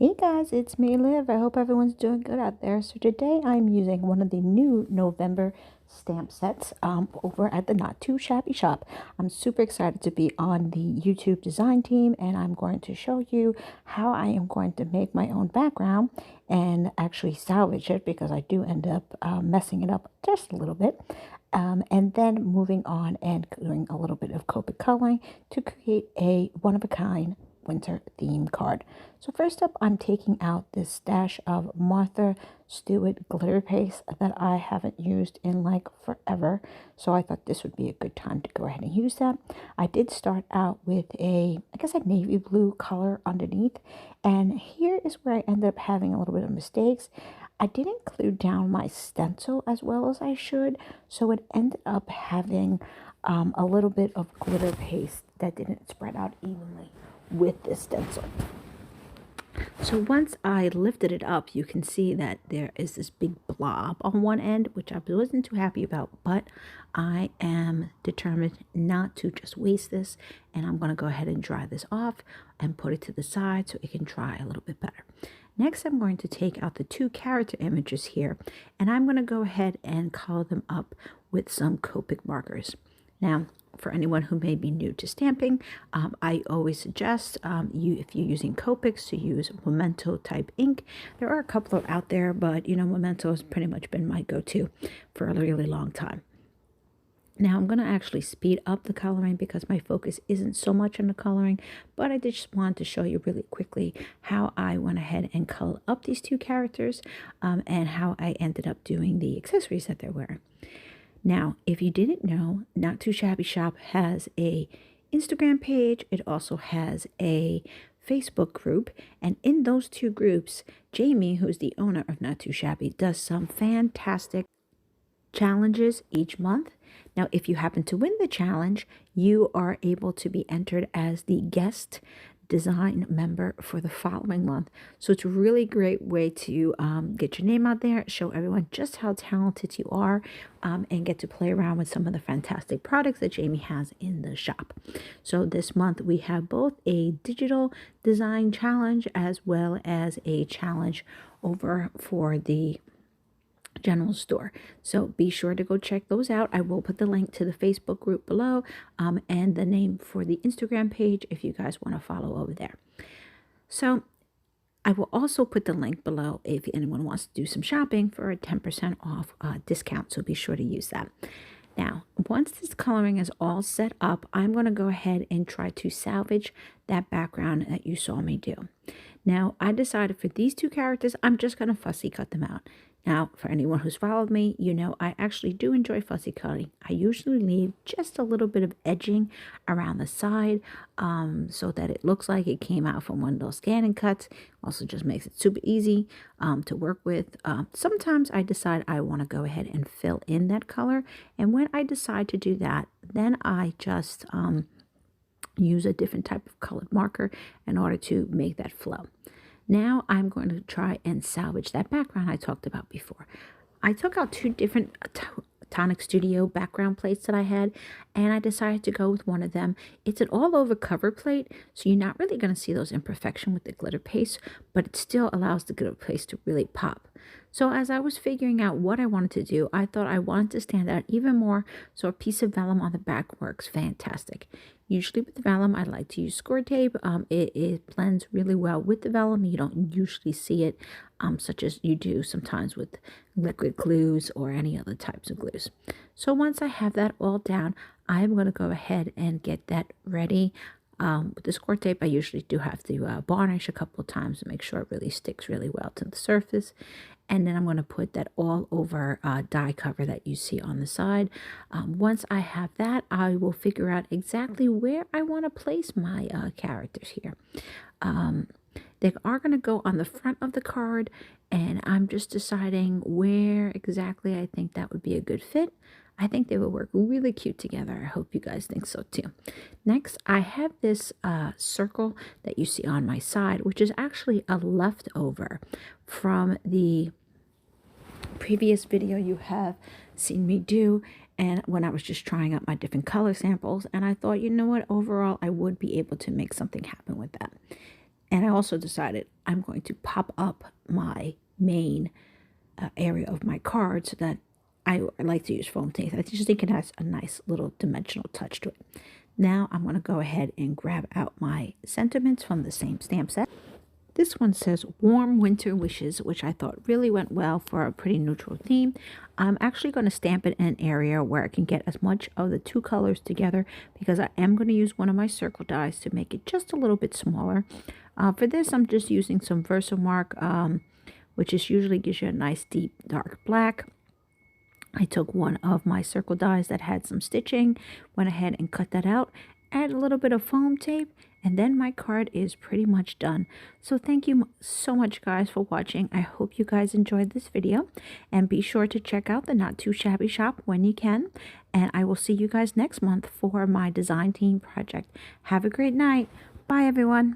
Hey guys, it's me, Liv. I hope everyone's doing good out there. So today I'm using one of the new November stamp sets over at the Not2Shabby shop. I'm super excited to be on the YouTube design team, and I'm going to show you how I am going to make my own background and actually salvage it, because I do end up messing it up just a little bit. And then moving on and doing a little bit of Copic coloring to create a one-of-a-kind winter theme card. So first up, I'm taking out this stash of Martha Stewart glitter paste that I haven't used in like forever. So I thought this would be a good time to go ahead and use that. I did start out with I guess a navy blue color underneath. And here is where I ended up having a little bit of mistakes. I didn't glue down my stencil as well as I should. So it ended up having a little bit of glitter paste that didn't spread out evenly with this stencil. So once I lifted it up, you can see that there is this big blob on one end, which I wasn't too happy about, but I am determined not to just waste this, and I'm going to go ahead and dry this off and put it to the side so it can dry a little bit better. Next, I'm going to take out the two character images here, and I'm going to go ahead and color them up with some Copic markers. Now, for anyone who may be new to stamping, I always suggest if you're using Copics, to use Memento type ink. There are a couple out there, but you know, Memento has pretty much been my go-to for a really long time. Now I'm going to actually speed up the coloring because my focus isn't so much on the coloring, but I just wanted to show you really quickly how I went ahead and color up these two characters and how I ended up doing the accessories that they're wearing. Now, if you didn't know, Not2Shabby Shop has a Instagram page. It also has a Facebook group. And in those two groups, Jamie, who's the owner of Not2Shabby, does some fantastic challenges each month. Now, if you happen to win the challenge, you are able to be entered as the guest design member for the following month. So it's a really great way to get your name out there, show everyone just how talented you are, and get to play around with some of the fantastic products that Jamie has in the shop. So this month we have both a digital design challenge as well as a challenge over for the general store. So be sure to go check those out. I will put the link to the Facebook group below and the name for the Instagram page if you guys want to follow over there. So I will also put the link below if anyone wants to do some shopping for a 10% off discount. So be sure to use that. Now, once this coloring is all set up, I'm going to go ahead and try to salvage that background that you saw me do. Now, I decided for these two characters, I'm just going to fussy cut them out. Now, for anyone who's followed me, you know I actually do enjoy fussy cutting. I usually leave just a little bit of edging around the side so that it looks like it came out from one of those scanning cuts. Also just makes it super easy to work with. Sometimes I decide I want to go ahead and fill in that color. And when I decide to do that, then I just use a different type of colored marker in order to make that flow. Now I'm going to try and salvage that background I talked about before. I took out two different Tonic Studio background plates that I had, and I decided to go with one of them. It's an all-over cover plate, so you're not really going to see those imperfections with the glitter paste, but it still allows the glitter paste to really pop. So as I was figuring out what I wanted to do, I thought I wanted to stand out even more, so a piece of vellum on the back works fantastic. Usually with the vellum, I like to use score tape. It blends really well with the vellum. You don't usually see it such as you do sometimes with liquid glues or any other types of glues. So once I have that all down, I'm going to go ahead and get that ready. With the score tape, I usually do have to varnish a couple of times to make sure it really sticks really well to the surface. And then I'm going to put that all over die cover that you see on the side. Once I have that, I will figure out exactly where I want to place my characters here. They are going to go on the front of the card, and I'm just deciding where exactly I think that would be a good fit. I think they would work really cute together. I hope you guys think so too. Next, I have this circle that you see on my side, which is actually a leftover from the previous video you have seen me do, and when I was just trying out my different color samples, and I thought, you know what, overall I would be able to make something happen with that. And I also decided I'm going to pop up my main area of my card so that I like to use foam tape. I just think it has a nice little dimensional touch to it. Now I'm going to go ahead and grab out my sentiments from the same stamp set. This one says Warm Winter Wishes, which I thought really went well for a pretty neutral theme. I'm actually going to stamp it in an area where I can get as much of the two colors together, because I am going to use one of my circle dies to make it just a little bit smaller. For this, I'm just using some Versamark, which is usually gives you a nice deep dark black. I took one of my circle dies that had some stitching, went ahead and cut that out, add a little bit of foam tape, and then my card is pretty much done. So thank you so much, guys, for watching. I hope you guys enjoyed this video, and be sure to check out the Not Too Shabby shop when you can, and I will see you guys next month for my design team project. Have a great night. Bye, everyone.